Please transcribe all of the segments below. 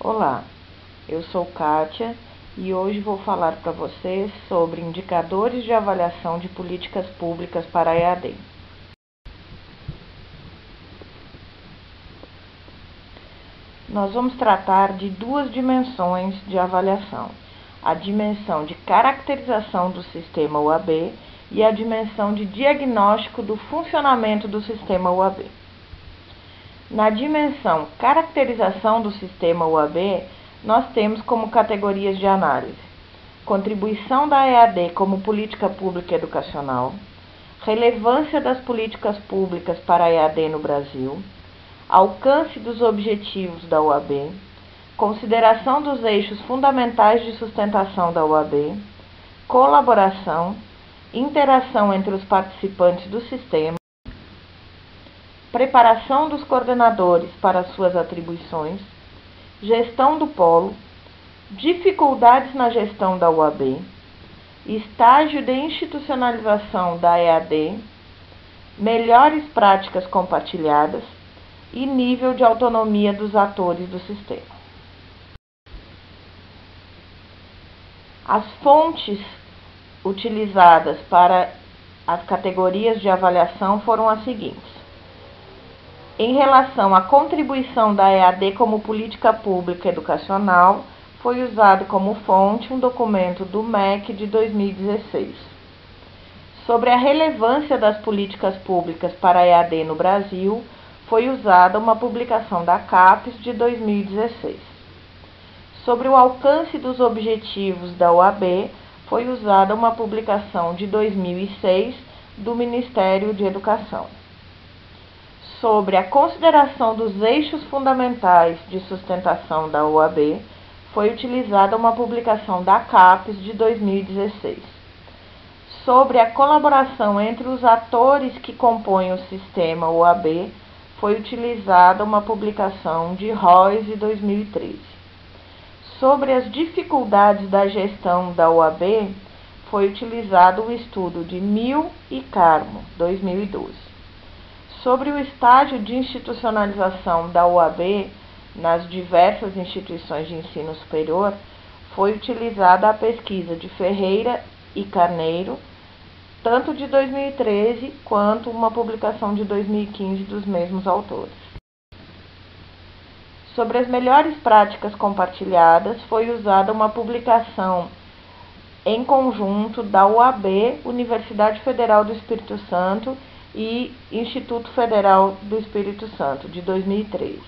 Olá, eu sou Kátia e hoje vou falar para vocês sobre indicadores de avaliação de políticas públicas para a EAD. Nós vamos tratar de duas dimensões de avaliação: a dimensão de caracterização do sistema UAB e a dimensão de diagnóstico do funcionamento do sistema UAB. Na dimensão caracterização do sistema UAB, nós temos como categorias de análise: contribuição da EAD como política pública educacional, relevância das políticas públicas para a EAD no Brasil, alcance dos objetivos da UAB, consideração dos eixos fundamentais de sustentação da UAB, colaboração, interação entre os participantes do sistema, preparação dos coordenadores para suas atribuições, gestão do polo, dificuldades na gestão da UAB, estágio de institucionalização da EAD, melhores práticas compartilhadas e nível de autonomia dos atores do sistema. As fontes utilizadas para as categorias de avaliação foram as seguintes: em relação à contribuição da EAD como política pública educacional, foi usado como fonte um documento do MEC de 2016. Sobre a relevância das políticas públicas para a EAD no Brasil, foi usada uma publicação da CAPES de 2016. Sobre o alcance dos objetivos da UAB, foi usada uma publicação de 2006 do Ministério de Educação. Sobre a consideração dos eixos fundamentais de sustentação da UAB, foi utilizada uma publicação da CAPES de 2016. Sobre a colaboração entre os atores que compõem o sistema UAB, foi utilizada uma publicação de Royce de 2013. Sobre as dificuldades da gestão da UAB, foi utilizado o estudo de Mil e Carmo, 2012. Sobre o estágio de institucionalização da UAB nas diversas instituições de ensino superior, foi utilizada a pesquisa de Ferreira e Carneiro, tanto de 2013 quanto uma publicação de 2015 dos mesmos autores. Sobre as melhores práticas compartilhadas, foi usada uma publicação em conjunto da UAB, Universidade Federal do Espírito Santo e Instituto Federal do Espírito Santo, de 2013.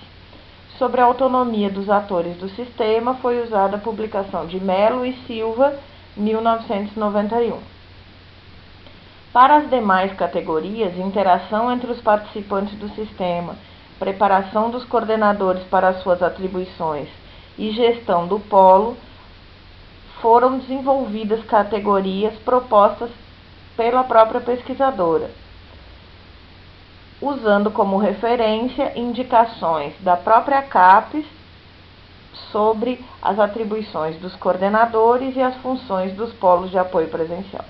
Sobre a autonomia dos atores do sistema, foi usada a publicação de Melo e Silva, 1991. Para as demais categorias, interação entre os participantes do sistema, preparação dos coordenadores para as suas atribuições e gestão do polo, foram desenvolvidas categorias propostas pela própria pesquisadora, usando como referência indicações da própria CAPES sobre as atribuições dos coordenadores e as funções dos polos de apoio presencial.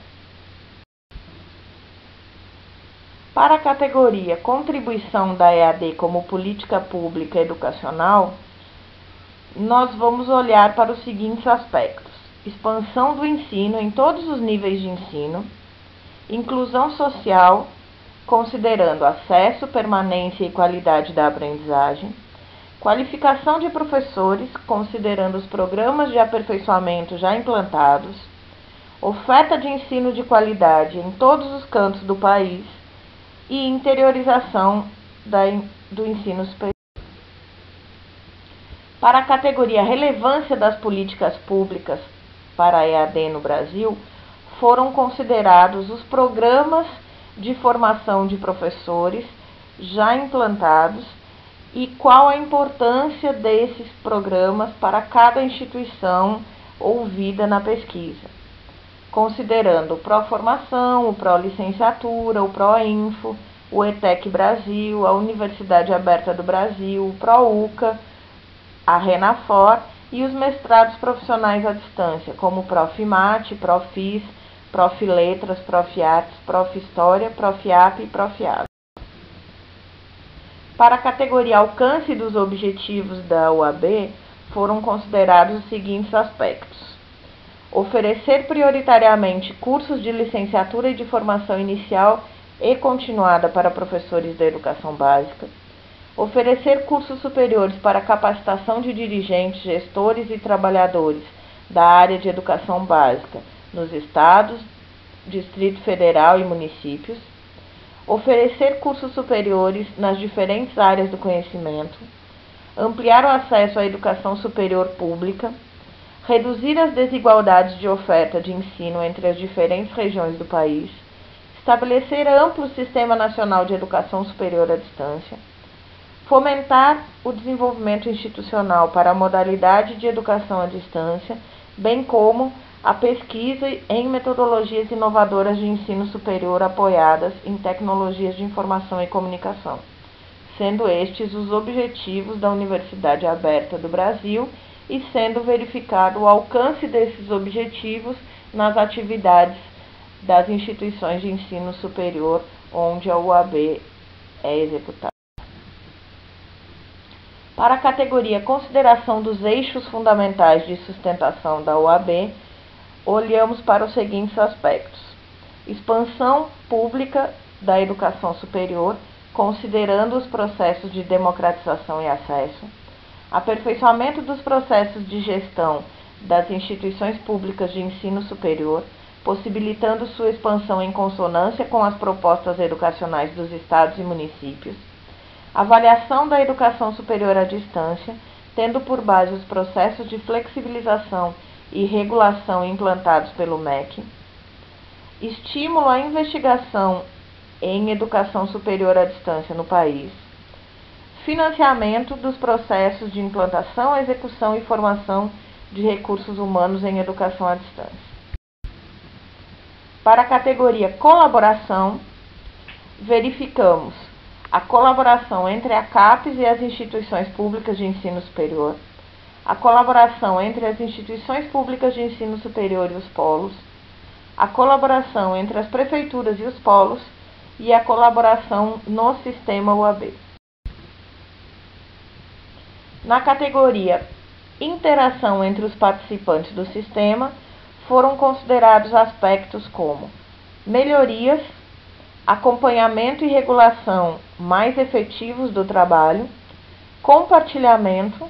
Para a categoria Contribuição da EAD como política pública educacional, nós vamos olhar para os seguintes aspectos: expansão do ensino em todos os níveis de ensino, inclusão social, considerando acesso, permanência e qualidade da aprendizagem, qualificação de professores, considerando os programas de aperfeiçoamento já implantados, oferta de ensino de qualidade em todos os cantos do país e interiorização do ensino superior. Para a categoria Relevância das políticas públicas para a EAD no Brasil, foram considerados os programas de formação de professores já implantados e qual a importância desses programas para cada instituição ouvida na pesquisa, considerando o Pró-Formação, o Pró-Licenciatura, o Pró-Info, o ETEC Brasil, a Universidade Aberta do Brasil, o Pró-UCA, a Renafor e os mestrados profissionais à distância, como o Profimate, Profis, Profiletras, Profiartes, Profhistória, Profiap e Profiab. Para a categoria Alcance dos Objetivos da UAB, foram considerados os seguintes aspectos: oferecer prioritariamente cursos de licenciatura e de formação inicial e continuada para professores da educação básica, oferecer cursos superiores para capacitação de dirigentes, gestores e trabalhadores da área de educação básica nos estados, Distrito Federal e municípios, oferecer cursos superiores nas diferentes áreas do conhecimento, ampliar o acesso à educação superior pública, reduzir as desigualdades de oferta de ensino entre as diferentes regiões do país, estabelecer amplo sistema nacional de educação superior à distância, fomentar o desenvolvimento institucional para a modalidade de educação à distância, bem como a pesquisa em metodologias inovadoras de ensino superior apoiadas em tecnologias de informação e comunicação, sendo estes os objetivos da Universidade Aberta do Brasil e sendo verificado o alcance desses objetivos nas atividades das instituições de ensino superior onde a UAB é executada. Para a categoria Consideração dos eixos fundamentais de sustentação da UAB, olhamos para os seguintes aspectos: expansão pública da educação superior, considerando os processos de democratização e acesso, aperfeiçoamento dos processos de gestão das instituições públicas de ensino superior, possibilitando sua expansão em consonância com as propostas educacionais dos estados e municípios, avaliação da educação superior à distância, tendo por base os processos de flexibilização e regulação implantados pelo MEC, estímulo à investigação em educação superior à distância no país, financiamento dos processos de implantação, execução e formação de recursos humanos em educação à distância. Para a categoria Colaboração, verificamos a colaboração entre a CAPES e as instituições públicas de ensino superior, a colaboração entre as instituições públicas de ensino superior e os polos, a colaboração entre as prefeituras e os polos e a colaboração no sistema UAB. Na categoria Interação entre os participantes do sistema, foram considerados aspectos como melhorias, acompanhamento e regulação mais efetivos do trabalho, compartilhamento,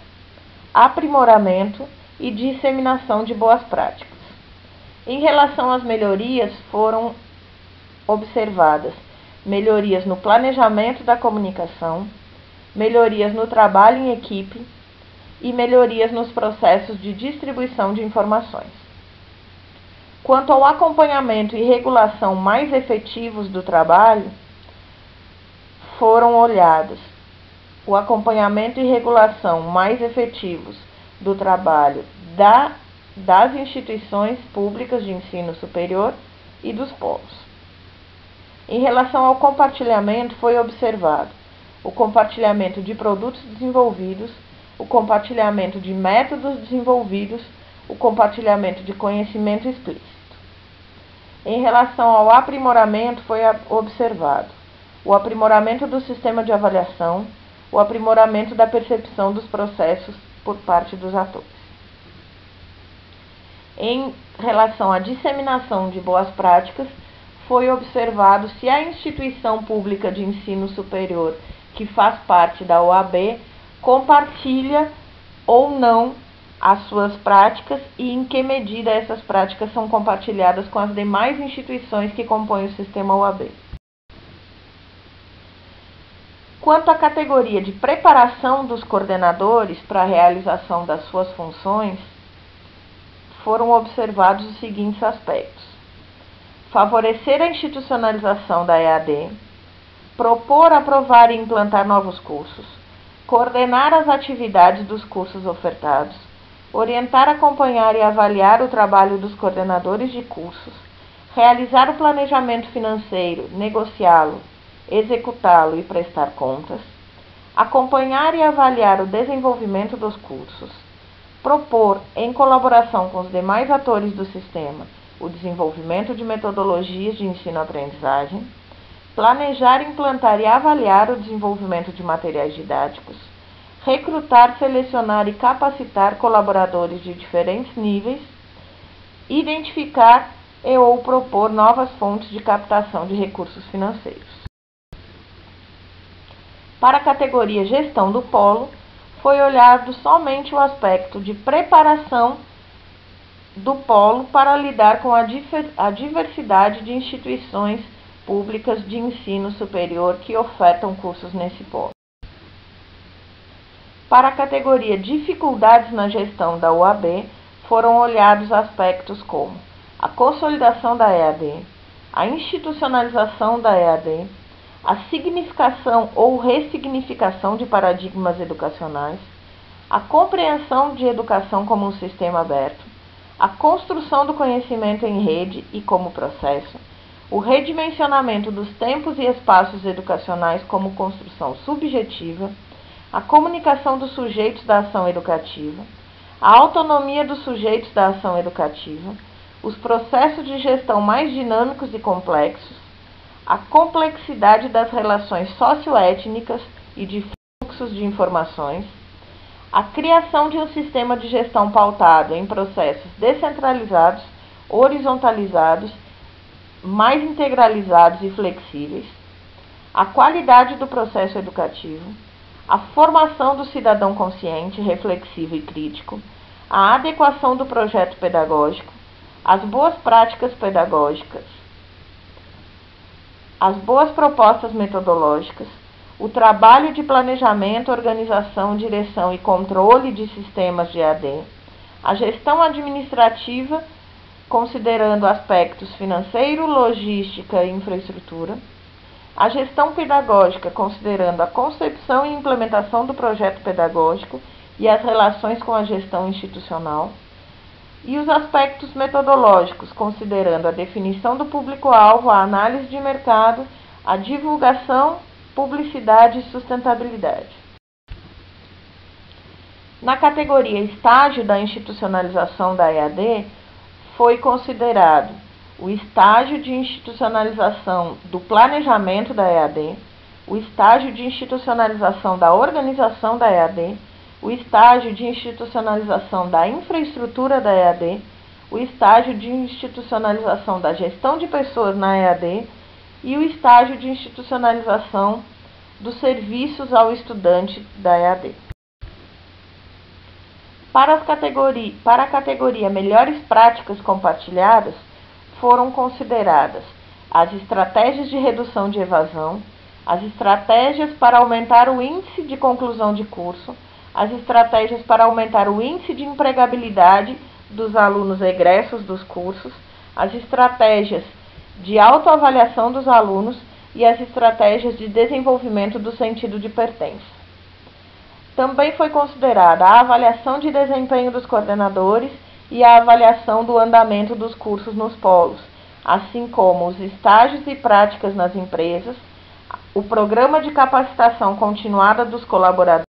aprimoramento e disseminação de boas práticas. Em relação às melhorias, foram observadas melhorias no planejamento da comunicação, melhorias no trabalho em equipe e melhorias nos processos de distribuição de informações. Quanto ao acompanhamento e regulação mais efetivos do trabalho, foram olhados o acompanhamento e regulação mais efetivos do trabalho das instituições públicas de ensino superior e dos polos. Em relação ao compartilhamento, foi observado o compartilhamento de produtos desenvolvidos, o compartilhamento de métodos desenvolvidos, o compartilhamento de conhecimento explícito. Em relação ao aprimoramento, foi observado o aprimoramento do sistema de avaliação, o aprimoramento da percepção dos processos por parte dos atores. Em relação à disseminação de boas práticas, foi observado se a instituição pública de ensino superior que faz parte da OAB compartilha ou não as suas práticas e em que medida essas práticas são compartilhadas com as demais instituições que compõem o sistema OAB. Quanto à categoria de preparação dos coordenadores para a realização das suas funções, foram observados os seguintes aspectos: favorecer a institucionalização da EAD, propor, aprovar e implantar novos cursos, coordenar as atividades dos cursos ofertados, orientar, acompanhar e avaliar o trabalho dos coordenadores de cursos, realizar o planejamento financeiro, negociá-lo, executá-lo e prestar contas, acompanhar e avaliar o desenvolvimento dos cursos, propor, em colaboração com os demais atores do sistema, o desenvolvimento de metodologias de ensino-aprendizagem, planejar, implantar e avaliar o desenvolvimento de materiais didáticos, recrutar, selecionar e capacitar colaboradores de diferentes níveis, identificar e ou propor novas fontes de captação de recursos financeiros. Para a categoria Gestão do Polo, foi olhado somente o aspecto de preparação do polo para lidar com a diversidade de instituições públicas de ensino superior que ofertam cursos nesse polo. Para a categoria Dificuldades na Gestão da UAB, foram olhados aspectos como a consolidação da EAD, a institucionalização da EAD, a significação ou ressignificação de paradigmas educacionais, a compreensão de educação como um sistema aberto, a construção do conhecimento em rede e como processo, o redimensionamento dos tempos e espaços educacionais como construção subjetiva, a comunicação dos sujeitos da ação educativa, a autonomia dos sujeitos da ação educativa, os processos de gestão mais dinâmicos e complexos, a complexidade das relações socioétnicas e de fluxos de informações, a criação de um sistema de gestão pautado em processos descentralizados, horizontalizados, mais integralizados e flexíveis, a qualidade do processo educativo, a formação do cidadão consciente, reflexivo e crítico, a adequação do projeto pedagógico, as boas práticas pedagógicas, as boas propostas metodológicas, o trabalho de planejamento, organização, direção e controle de sistemas de EAD, a gestão administrativa, considerando aspectos financeiro, logística e infraestrutura, a gestão pedagógica, considerando a concepção e implementação do projeto pedagógico e as relações com a gestão institucional, e os aspectos metodológicos, considerando a definição do público-alvo, a análise de mercado, a divulgação, publicidade e sustentabilidade. Na categoria Estágio da institucionalização da EAD, foi considerado o estágio de institucionalização do planejamento da EAD, o estágio de institucionalização da organização da EAD, o estágio de institucionalização da infraestrutura da EAD, o estágio de institucionalização da gestão de pessoas na EAD e o estágio de institucionalização dos serviços ao estudante da EAD. Para a categoria Melhores Práticas Compartilhadas, foram consideradas as estratégias de redução de evasão, as estratégias para aumentar o índice de conclusão de curso, as estratégias para aumentar o índice de empregabilidade dos alunos egressos dos cursos, as estratégias de autoavaliação dos alunos e as estratégias de desenvolvimento do sentido de pertença. Também foi considerada a avaliação de desempenho dos coordenadores e a avaliação do andamento dos cursos nos polos, assim como os estágios e práticas nas empresas, o programa de capacitação continuada dos colaboradores,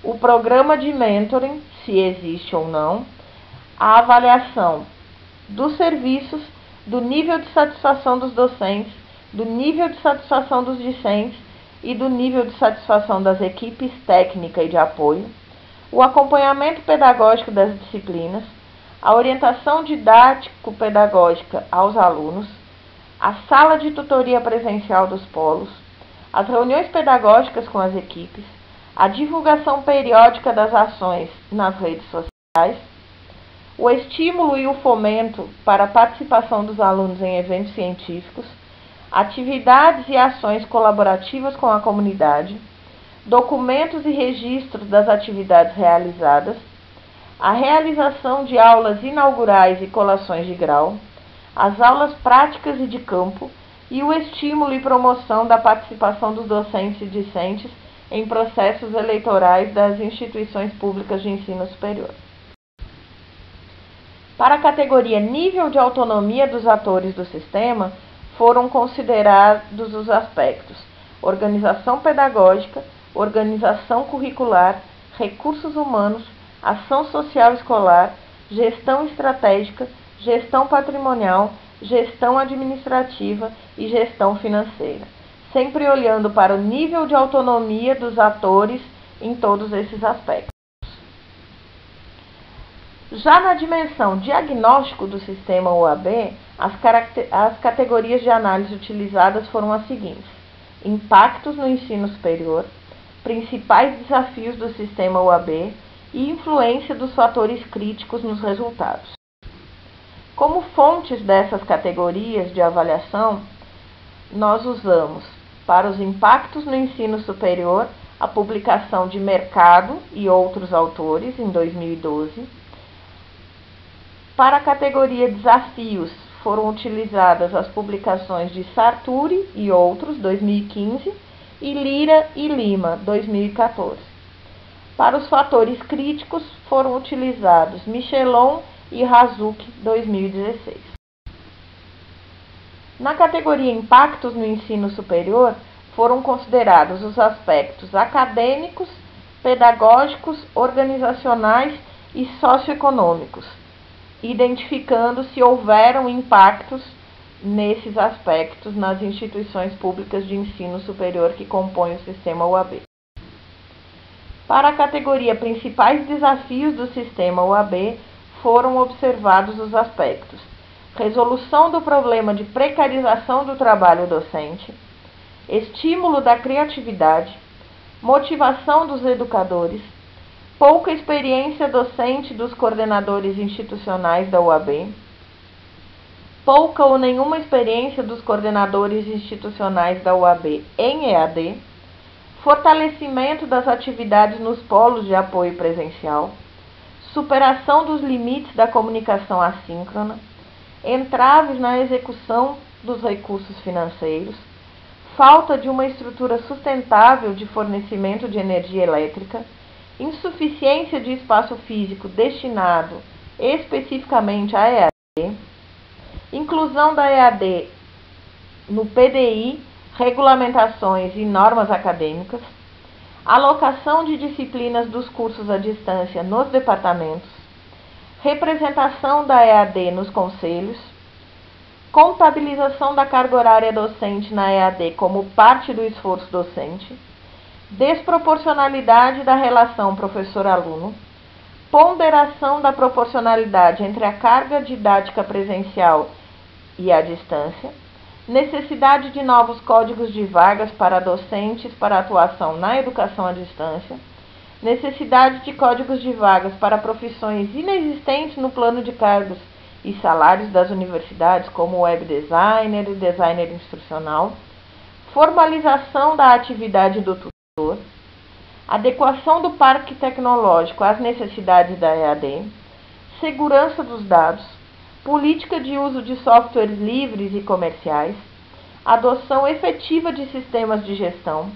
o programa de mentoring, se existe ou não, a avaliação dos serviços, do nível de satisfação dos docentes, do nível de satisfação dos discentes e do nível de satisfação das equipes técnica e de apoio, o acompanhamento pedagógico das disciplinas, a orientação didático-pedagógica aos alunos, a sala de tutoria presencial dos polos, as reuniões pedagógicas com as equipes, a divulgação periódica das ações nas redes sociais, o estímulo e o fomento para a participação dos alunos em eventos científicos, atividades e ações colaborativas com a comunidade, documentos e registros das atividades realizadas, a realização de aulas inaugurais e colações de grau, as aulas práticas e de campo e o estímulo e promoção da participação dos docentes e discentes em processos eleitorais das instituições públicas de ensino superior. Para a categoria Nível de Autonomia dos Atores do Sistema, foram considerados os aspectos organização pedagógica, organização curricular, recursos humanos, ação social escolar, gestão estratégica, gestão patrimonial, gestão administrativa e gestão financeira, sempre olhando para o nível de autonomia dos atores em todos esses aspectos. Já na dimensão diagnóstico do sistema OAB, as categorias de análise utilizadas foram as seguintes: impactos no ensino superior, principais desafios do sistema OAB e influência dos fatores críticos nos resultados. Como fontes dessas categorias de avaliação, nós usamos, para os impactos no ensino superior, a publicação de Mercado e outros autores, em 2012. Para a categoria Desafios, foram utilizadas as publicações de Sarturi e outros, 2015, e Lira e Lima, 2014. Para os fatores críticos, foram utilizados Michelon e Razuc, 2016. Na categoria Impactos no ensino superior, foram considerados os aspectos acadêmicos, pedagógicos, organizacionais e socioeconômicos, identificando se houveram impactos nesses aspectos nas instituições públicas de ensino superior que compõem o sistema OAB. Para a categoria Principais desafios do sistema OAB, foram observados os aspectos: resolução do problema de precarização do trabalho docente, estímulo da criatividade, motivação dos educadores, pouca experiência docente dos coordenadores institucionais da OAB, pouca ou nenhuma experiência dos coordenadores institucionais da OAB em EAD, fortalecimento das atividades nos polos de apoio presencial, superação dos limites da comunicação assíncrona, entraves na execução dos recursos financeiros, falta de uma estrutura sustentável de fornecimento de energia elétrica, insuficiência de espaço físico destinado especificamente à EAD, inclusão da EAD no PDI, regulamentações e normas acadêmicas, alocação de disciplinas dos cursos à distância nos departamentos, representação da EAD nos conselhos, contabilização da carga horária docente na EAD como parte do esforço docente, desproporcionalidade da relação professor-aluno, ponderação da proporcionalidade entre a carga didática presencial e à distância, necessidade de novos códigos de vagas para docentes para atuação na educação à distância, necessidade de códigos de vagas para profissões inexistentes no plano de cargos e salários das universidades, como web designer e designer instrucional, formalização da atividade do tutor, adequação do parque tecnológico às necessidades da EAD, segurança dos dados, política de uso de softwares livres e comerciais, adoção efetiva de sistemas de gestão,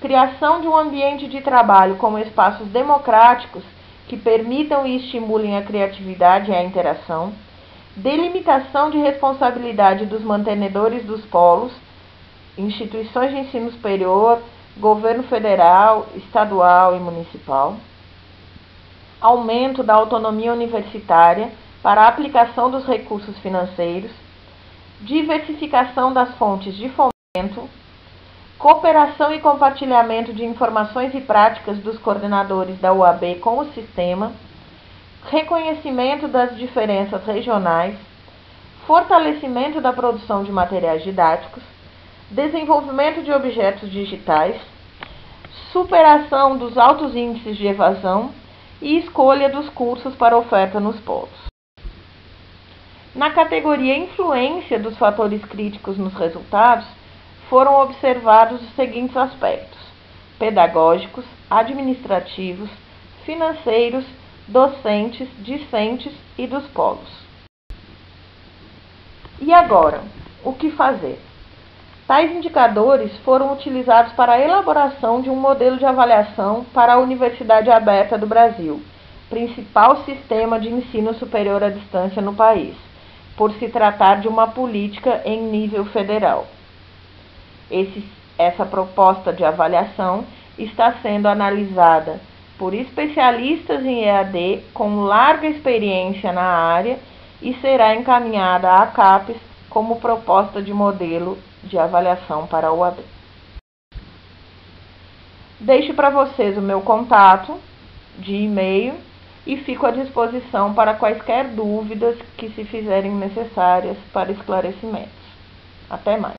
criação de um ambiente de trabalho com espaços democráticos que permitam e estimulem a criatividade e a interação, delimitação de responsabilidade dos mantenedores dos polos, instituições de ensino superior, governo federal, estadual e municipal, aumento da autonomia universitária para a aplicação dos recursos financeiros, diversificação das fontes de fomento, cooperação e compartilhamento de informações e práticas dos coordenadores da UAB com o sistema, reconhecimento das diferenças regionais, fortalecimento da produção de materiais didáticos, desenvolvimento de objetos digitais, superação dos altos índices de evasão e escolha dos cursos para oferta nos polos. Na categoria Influência dos fatores críticos nos resultados, foram observados os seguintes aspectos: pedagógicos, administrativos, financeiros, docentes, discentes e dos polos. E agora, o que fazer? Tais indicadores foram utilizados para a elaboração de um modelo de avaliação para a Universidade Aberta do Brasil, principal sistema de ensino superior à distância no país, por se tratar de uma política em nível federal. Essa proposta de avaliação está sendo analisada por especialistas em EAD com larga experiência na área e será encaminhada à CAPES como proposta de modelo de avaliação para a UAB. Deixo para vocês o meu contato de e-mail e fico à disposição para quaisquer dúvidas que se fizerem necessárias para esclarecimentos. Até mais.